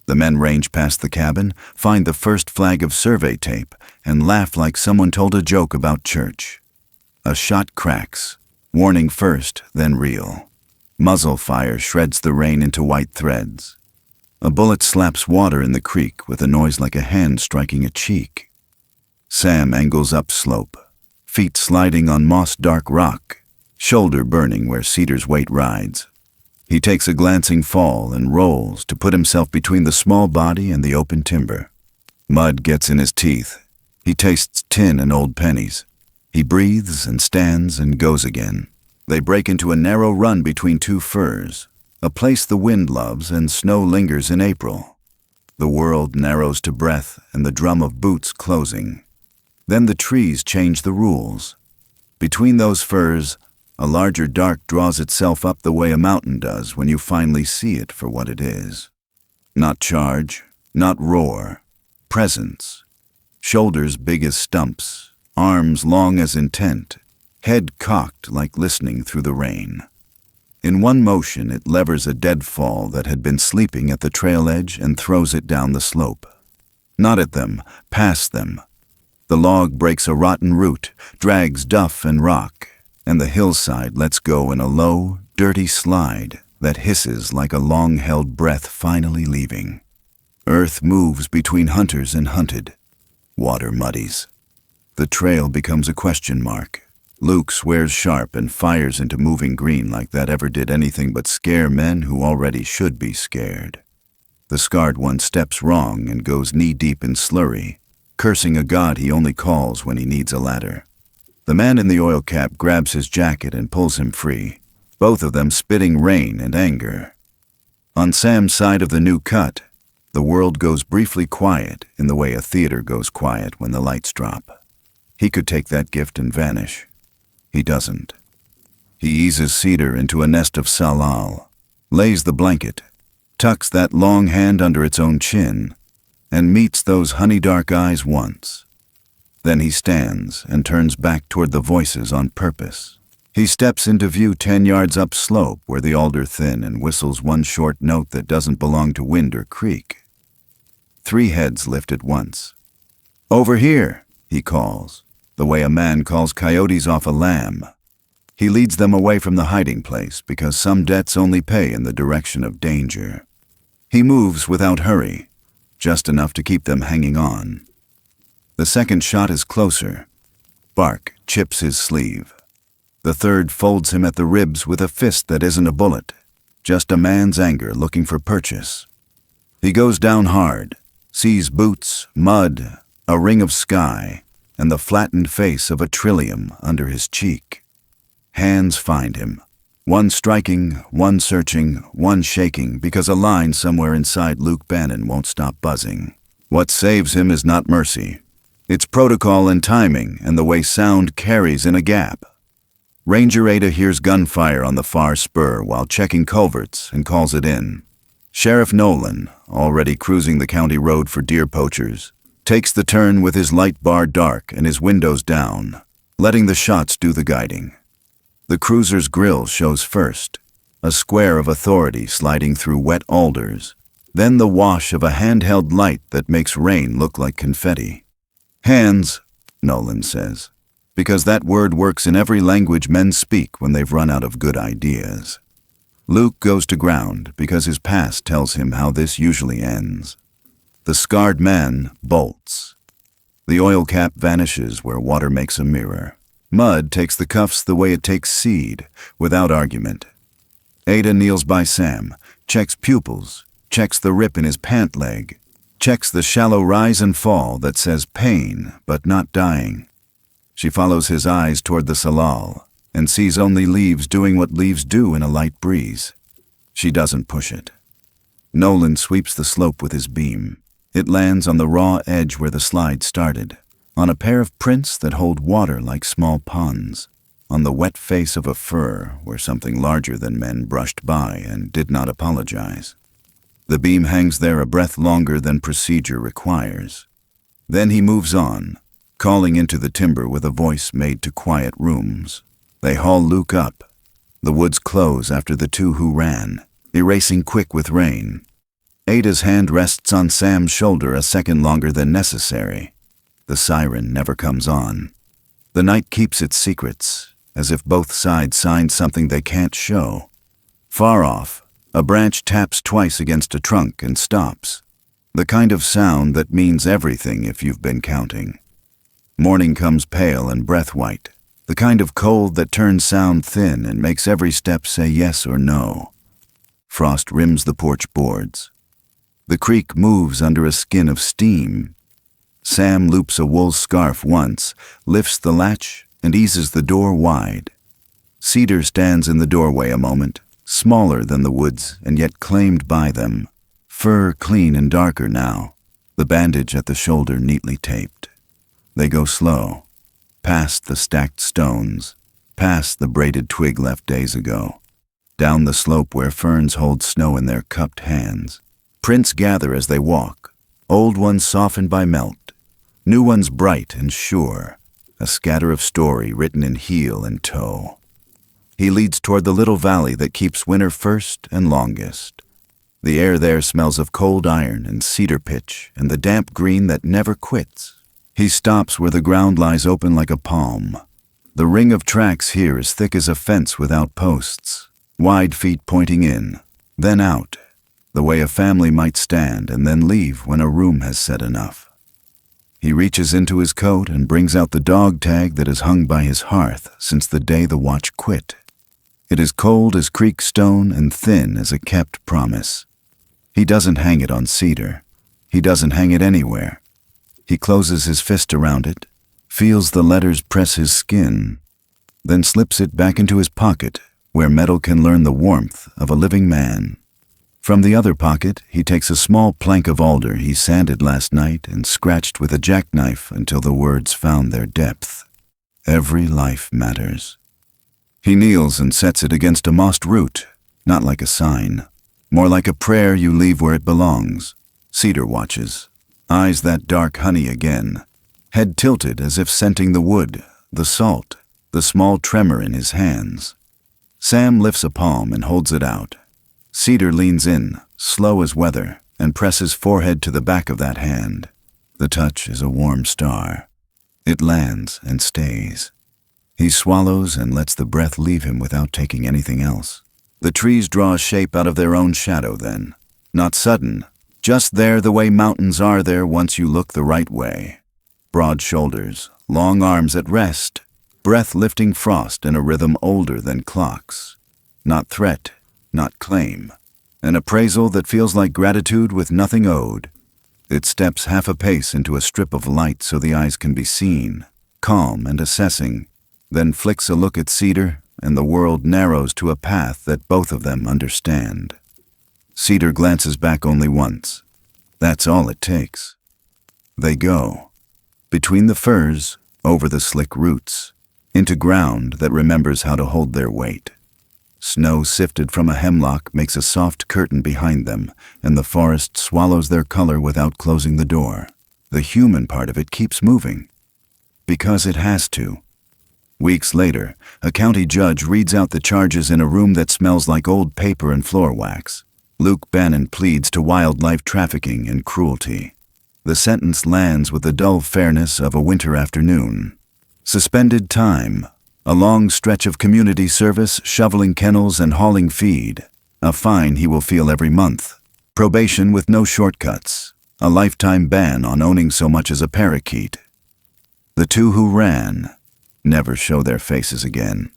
The men range past the cabin, find the first flag of survey tape, and laugh like someone told a joke about church. A shot cracks, warning first, then real. Muzzle fire shreds the rain into white threads. A bullet slaps water in the creek with a noise like a hand striking a cheek. Sam angles upslope, feet sliding on moss-dark rock, shoulder burning where Cedar's weight rides. He takes a glancing fall and rolls to put himself between the small body and the open timber. Mud gets in his teeth. He tastes tin and old pennies. He breathes and stands and goes again. They break into a narrow run between two firs, a place the wind loves and snow lingers in April. The world narrows to breath and the drum of boots closing. Then the trees change the rules. Between those firs, a larger dark draws itself up the way a mountain does when you finally see it for what it is. Not charge, not roar, presence. Shoulders big as stumps, arms long as intent, head cocked like listening through the rain. In one motion it levers a deadfall that had been sleeping at the trail edge and throws it down the slope. Not at them, past them. The log breaks a rotten root, drags duff and rock, and the hillside lets go in a low, dirty slide that hisses like a long-held breath finally leaving. Earth moves between hunters and hunted. Water muddies. The trail becomes a question mark. Luke swears sharp and fires into moving green like that ever did anything but scare men who already should be scared. The scarred one steps wrong and goes knee-deep in slurry, cursing a god he only calls when he needs a ladder. The man in the oil cap grabs his jacket and pulls him free, both of them spitting rain and anger. On Sam's side of the new cut, the world goes briefly quiet in the way a theater goes quiet when the lights drop. He could take that gift and vanish. He doesn't. He eases Cedar into a nest of salal, lays the blanket, tucks that long hand under its own chin, and meets those honey-dark eyes once. Then he stands and turns back toward the voices on purpose. He steps into view 10 yards upslope where the alder thin and whistles one short note that doesn't belong to wind or creek. 3 heads lift at once. "Over here," he calls, the way a man calls coyotes off a lamb. He leads them away from the hiding place because some debts only pay in the direction of danger. He moves without hurry, just enough to keep them hanging on. The second shot is closer. Bark chips his sleeve. The third folds him at the ribs with a fist that isn't a bullet, just a man's anger looking for purchase. He goes down hard, sees boots, mud, a ring of sky, and the flattened face of a trillium under his cheek. Hands find him. One striking, one searching, one shaking because a line somewhere inside Luke Bannon won't stop buzzing. What saves him is not mercy. It's protocol and timing and the way sound carries in a gap. Ranger Ada hears gunfire on the far spur while checking culverts and calls it in. Sheriff Nolan, already cruising the county road for deer poachers, takes the turn with his light bar dark and his windows down, letting the shots do the guiding. The cruiser's grill shows first, a square of authority sliding through wet alders, then the wash of a handheld light that makes rain look like confetti. Hands, Nolan says, because that word works in every language men speak when they've run out of good ideas. Luke goes to ground because his past tells him how this usually ends. The scarred man bolts. The oil cap vanishes where water makes a mirror. Mud takes the cuffs the way it takes seed, without argument. Ada kneels by Sam, checks pupils, checks the rip in his pant leg, checks the shallow rise and fall that says pain but not dying. She follows his eyes toward the salal and sees only leaves doing what leaves do in a light breeze. She doesn't push it. Nolan sweeps the slope with his beam. It lands on the raw edge where the slide started, on a pair of prints that hold water like small ponds, on the wet face of a fir where something larger than men brushed by and did not apologize. The beam hangs there a breath longer than procedure requires. Then he moves on, calling into the timber with a voice made to quiet rooms. They haul Luke up. The woods close after the two who ran, erasing quick with rain. Ada's hand rests on Sam's shoulder a second longer than necessary. The siren never comes on. The night keeps its secrets, as if both sides signed something they can't show. Far off, a branch taps twice against a trunk and stops. The kind of sound that means everything if you've been counting. Morning comes pale and breath white. The kind of cold that turns sound thin and makes every step say yes or no. Frost rims the porch boards. The creek moves under a skin of steam. Sam loops a wool scarf once, lifts the latch, and eases the door wide. Cedar stands in the doorway a moment, smaller than the woods and yet claimed by them. Fur clean and darker now, the bandage at the shoulder neatly taped. They go slow, past the stacked stones, past the braided twig left days ago, down the slope where ferns hold snow in their cupped hands. Prints gather as they walk, old ones softened by melt, new ones bright and sure, a scatter of story written in heel and toe. He leads toward the little valley that keeps winter first and longest. The air there smells of cold iron and cedar pitch and the damp green that never quits. He stops where the ground lies open like a palm. The ring of tracks here is thick as a fence without posts, wide feet pointing in, then out, the way a family might stand and then leave when a room has said enough. He reaches into his coat and brings out the dog tag that has hung by his hearth since the day the watch quit. It is cold as creek stone and thin as a kept promise. He doesn't hang it on cedar. He doesn't hang it anywhere. He closes his fist around it, feels the letters press his skin, then slips it back into his pocket where metal can learn the warmth of a living man. From the other pocket, he takes a small plank of alder he sanded last night and scratched with a jackknife until the words found their depth. Every life matters. He kneels and sets it against a mossed root, not like a sign, more like a prayer you leave where it belongs. Cedar watches, eyes that dark honey again, head tilted as if scenting the wood, the salt, the small tremor in his hands. Sam lifts a palm and holds it out. Cedar leans in, slow as weather, and presses forehead to the back of that hand. The touch is a warm star. It lands and stays. He swallows and lets the breath leave him without taking anything else. The trees draw a shape out of their own shadow then. Not sudden, just there the way mountains are there once you look the right way. Broad shoulders, long arms at rest, breath lifting frost in a rhythm older than clocks. Not threat, not claim. An appraisal that feels like gratitude with nothing owed. It steps half a pace into a strip of light so the eyes can be seen, calm and assessing, then flicks a look at Cedar, and the world narrows to a path that both of them understand. Cedar glances back only once. That's all it takes. They go. Between the firs, over the slick roots, into ground that remembers how to hold their weight. Snow sifted from a hemlock makes a soft curtain behind them, and the forest swallows their color without closing the door. The human part of it keeps moving. Because it has to. Weeks later, a county judge reads out the charges in a room that smells like old paper and floor wax. Luke Bannon pleads to wildlife trafficking and cruelty. The sentence lands with the dull fairness of a winter afternoon. Suspended time, a long stretch of community service, shoveling kennels and hauling feed, a fine he will feel every month, probation with no shortcuts, a lifetime ban on owning so much as a parakeet. The two who ran never show their faces again.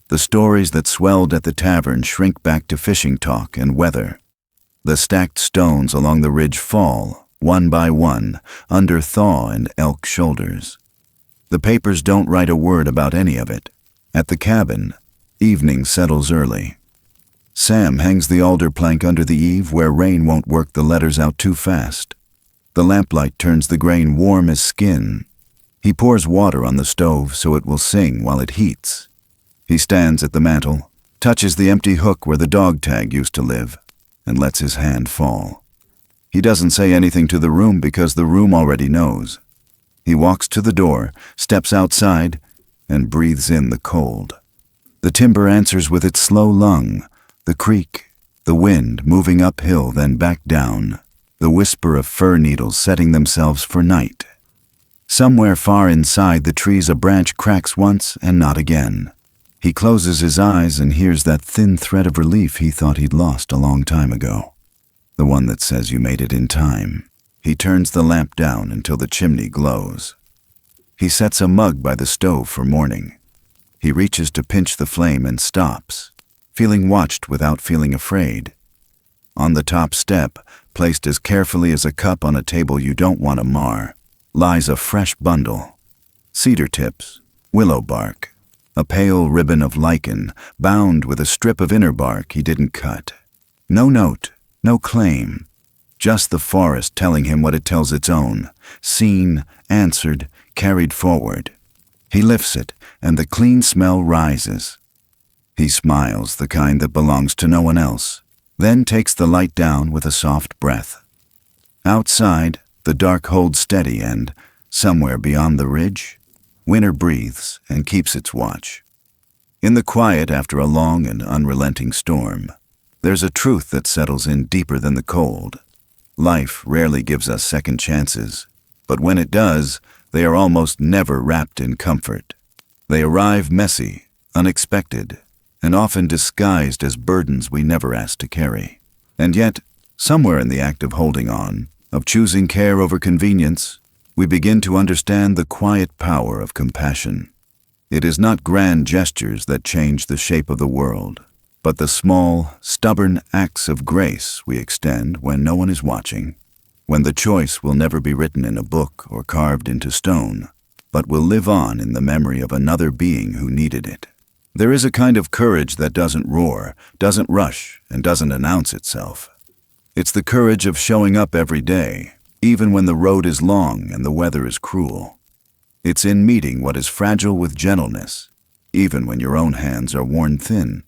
The stories that swelled at the tavern shrink back to fishing talk and weather. The stacked stones along the ridge fall, one by one, under thaw and elk shoulders. The papers don't write a word about any of it. At the cabin, evening settles early. Sam hangs the alder plank under the eave where rain won't work the letters out too fast. The lamplight turns the grain warm as skin. He pours water on the stove so it will sing while it heats. He stands at the mantel, touches the empty hook where the dog tag used to live, and lets his hand fall. He doesn't say anything to the room because the room already knows. He walks to the door, steps outside, and breathes in the cold. The timber answers with its slow lung, the creak, the wind moving uphill then back down, the whisper of fir needles setting themselves for night. Somewhere far inside the trees a branch cracks once and not again. He closes his eyes and hears that thin thread of relief he thought he'd lost a long time ago. The one that says you made it in time. He turns the lamp down until the chimney glows. He sets a mug by the stove for morning. He reaches to pinch the flame and stops, feeling watched without feeling afraid. On the top step, placed as carefully as a cup on a table you don't want to mar, lies a fresh bundle. Cedar tips, willow bark, a pale ribbon of lichen bound with a strip of inner bark he didn't cut. No note, no claim, just the forest telling him what it tells its own, seen, answered, carried forward. He lifts it, and the clean smell rises. He smiles, the kind that belongs to no one else, then takes the light down with a soft breath. Outside, the dark holds steady and, somewhere beyond the ridge, winter breathes and keeps its watch. In the quiet after a long and unrelenting storm, there's a truth that settles in deeper than the cold. Life rarely gives us second chances, but when it does, they are almost never wrapped in comfort. They arrive messy, unexpected, and often disguised as burdens we never asked to carry. And yet, somewhere in the act of holding on, of choosing care over convenience, we begin to understand the quiet power of compassion. It is not grand gestures that change the shape of the world, but the small, stubborn acts of grace we extend when no one is watching, when the choice will never be written in a book or carved into stone, but will live on in the memory of another being who needed it. There is a kind of courage that doesn't roar, doesn't rush, and doesn't announce itself. It's the courage of showing up every day, even when the road is long and the weather is cruel. It's in meeting what is fragile with gentleness, even when your own hands are worn thin.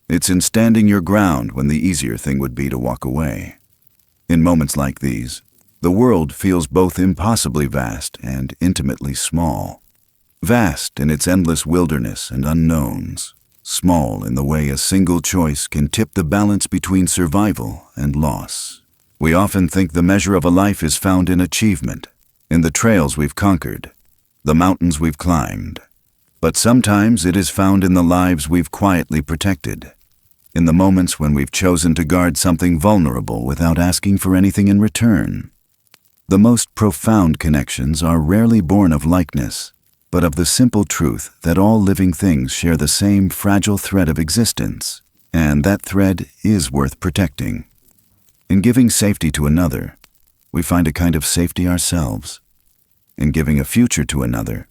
It's in standing your ground when the easier thing would be to walk away. In moments like these, the world feels both impossibly vast and intimately small. Vast in its endless wilderness and unknowns, small in the way a single choice can tip the balance between survival and loss. We often think the measure of a life is found in achievement, in the trails we've conquered, the mountains we've climbed. But sometimes it is found in the lives we've quietly protected, in the moments when we've chosen to guard something vulnerable without asking for anything in return. The most profound connections are rarely born of likeness, but of the simple truth that all living things share the same fragile thread of existence, and that thread is worth protecting. In giving safety to another, we find a kind of safety ourselves. In giving a future to another,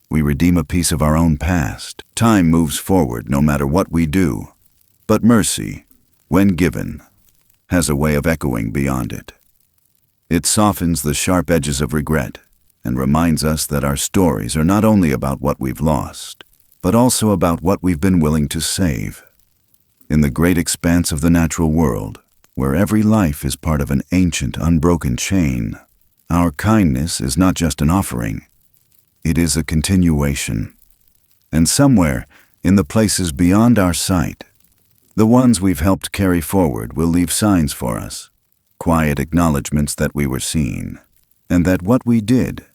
We redeem a piece of our own past. Time moves forward no matter what we do. But mercy, when given, has a way of echoing beyond it. It softens the sharp edges of regret and reminds us that our stories are not only about what we've lost, but also about what we've been willing to save. In the great expanse of the natural world, where every life is part of an ancient, unbroken chain, our kindness is not just an offering, it is a continuation. And somewhere, in the places beyond our sight, the ones we've helped carry forward will leave signs for us, quiet acknowledgments that we were seen, and that what we did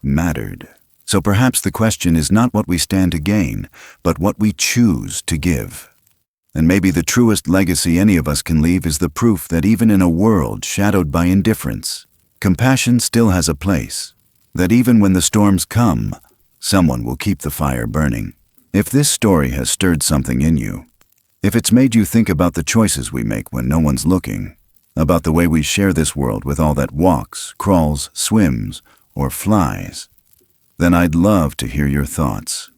mattered. So perhaps the question is not what we stand to gain, but what we choose to give. And maybe the truest legacy any of us can leave is the proof that even in a world shadowed by indifference, compassion still has a place, that even when the storms come, someone will keep the fire burning. If this story has stirred something in you, if it's made you think about the choices we make when no one's looking, about the way we share this world with all that walks, crawls, swims, or flies, then I'd love to hear your thoughts.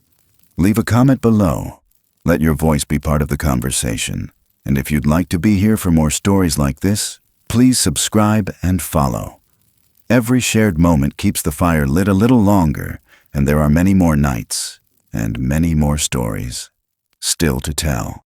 Leave a comment below. Let your voice be part of the conversation. And if you'd like to be here for more stories like this, please subscribe and follow. Every shared moment keeps the fire lit a little longer, and there are many more nights and many more stories still to tell.